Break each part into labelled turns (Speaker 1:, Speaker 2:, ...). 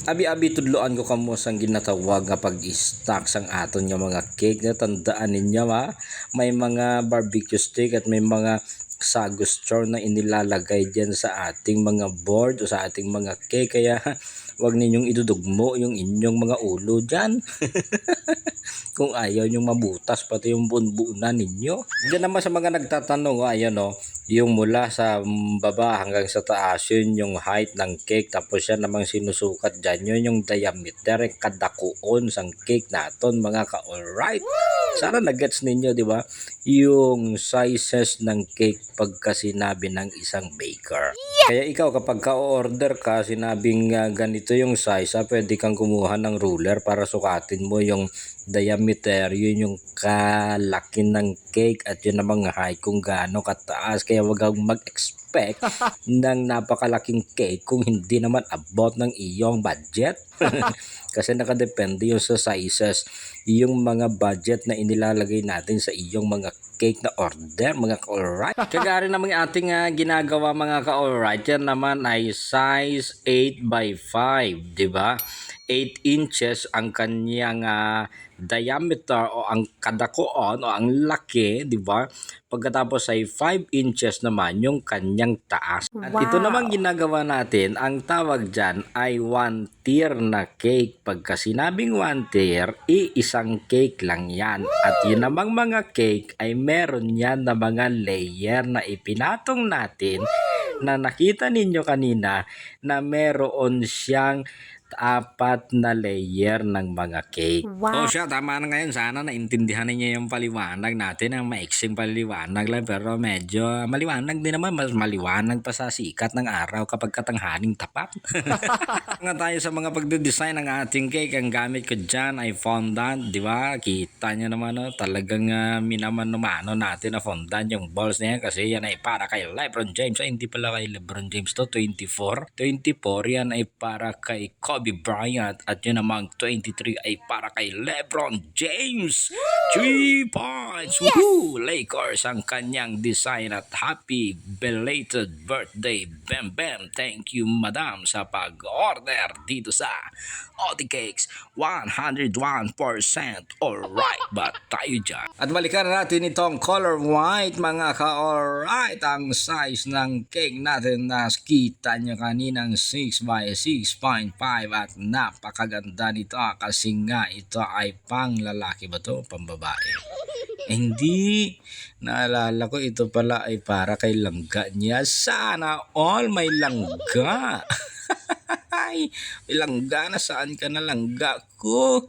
Speaker 1: Abi-abi tudloan ko kamo sang ginatawag nga pag-stock sang aton nga mga cake na tandaan ninyo ha. May mga barbecue stick at may mga sagos char na inilalagay diyan sa ating mga board o sa ating mga cake, kaya wag ninyong idudugmo yung inyong mga ulo diyan. Kung ayaw nyong mabutas pati yung bunbunan ninyo. Diyan naman sa mga nagtatanong, ayan o, yung mula sa baba hanggang sa taas, yun yung height ng cake. Tapos yan namang sinusukat dyan, yun yung diameter, yung kadakuon sang cake naton mga ka-alright. Sana nagets ninyo, di ba? Yung sizes ng cake pagka sinabi ng isang baker. Kaya ikaw kapag ka-order ka, sinabing ganito yung size, pwede kang kumuha ng ruler para sukatin mo yung diameter, yun yung kalaki ng cake at yun namang height kung gaano kataas. Kaya wag kang mag-expect ng napakalaking cake kung hindi naman about ng iyong budget. Kasi nakadepende yun sa sizes, yung mga budget na inilalagay natin sa iyong mga cake na order mga ka-alright. Kagari naman ating ginagawa mga ka-alright, yan naman ay size 8x5, di ba? 8 inches ang kanyang diameter o ang kadakuan o ang laki, di ba? Pagkatapos ay 5 inches naman yung kanyang taas. At ito naman ginagawa natin, ang tawag dyan ay 1 tier na cake. Pagka sinabing 1 tier, iisang cake lang yan. At yun namang mga cake ay meron yan na mga layer na ipinatong natin na nakita ninyo kanina na meron siyang 4 na layer ng mga cake.
Speaker 2: Wow.
Speaker 1: O siya, tama na ngayon. Sana naintindihan niyo yung paliwanag natin. Ang maiksing paliwanag lang, pero medyo maliwanag din naman. Mas maliwanag pa sa sikat ng araw kapag katanghaling tapat. Nga tayo sa mga pagde-design ng ating cake. Ang gamit ko dyan ay fondant, di ba? Kita nyo naman, no? Talagang minaman-numano natin na fondant yung balls na yan, kasi yan ay para kay LeBron James. Ay, hindi pala kay LeBron James to, 24 yan ay para kay Kobe Bryant at yun namang 23 ay para kay LeBron James. 3 points!
Speaker 2: Yes!
Speaker 1: Woohoo! Lakers ang kanyang design at happy belated birthday, Bam Bam. Thank you madam sa pag-order dito sa Odi Cakes. 101%. Alright ba tayo dyan? At balikan natin itong color white mga ka-alright. Ang size ng cake natin na kita nyo kaninang 6x6.5 at napakaganda nito kasi nga ito ay pang lalaki ba to? Pambabae? Hindi. Naalala ko ito pala ay para kay langga niya. Sana all may langga. Ay, langga na, saan ka na langga ko?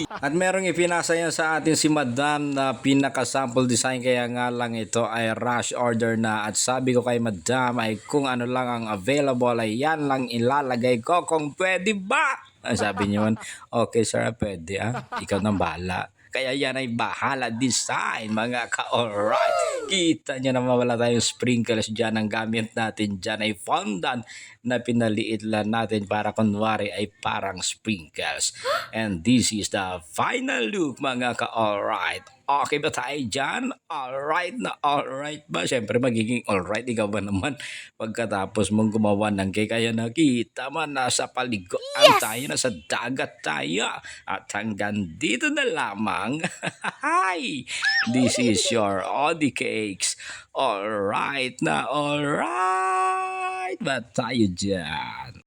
Speaker 1: At merong ipinasa yan sa atin si madam na pinaka-sample design, kaya nga lang ito ay rush order na. At sabi ko kay madam ay kung ano lang ang available ay yan lang ilalagay ko kung pwede ba? Sabi niyo man, okay sir, pwede ikaw nang bahala. Kaya yan ay bahala design mga ka-alright. Kita nyo naman wala tayong sprinkles dyan. Ang gamit natin dyan ay fondant na pinaliit lang natin para kunwari ay parang sprinkles. And this is the final look mga ka-alright. Okay ba tayo dyan? Alright na alright ba? Siyempre magiging alright ikaw ba naman pagkatapos mong gumawa ng cake. Kaya nakita man, nasa paliguan tayo, nasa dagat tayo. At hanggang dito na lamang. This is your Odi Cakes. Alright na alright ba tayo dyan?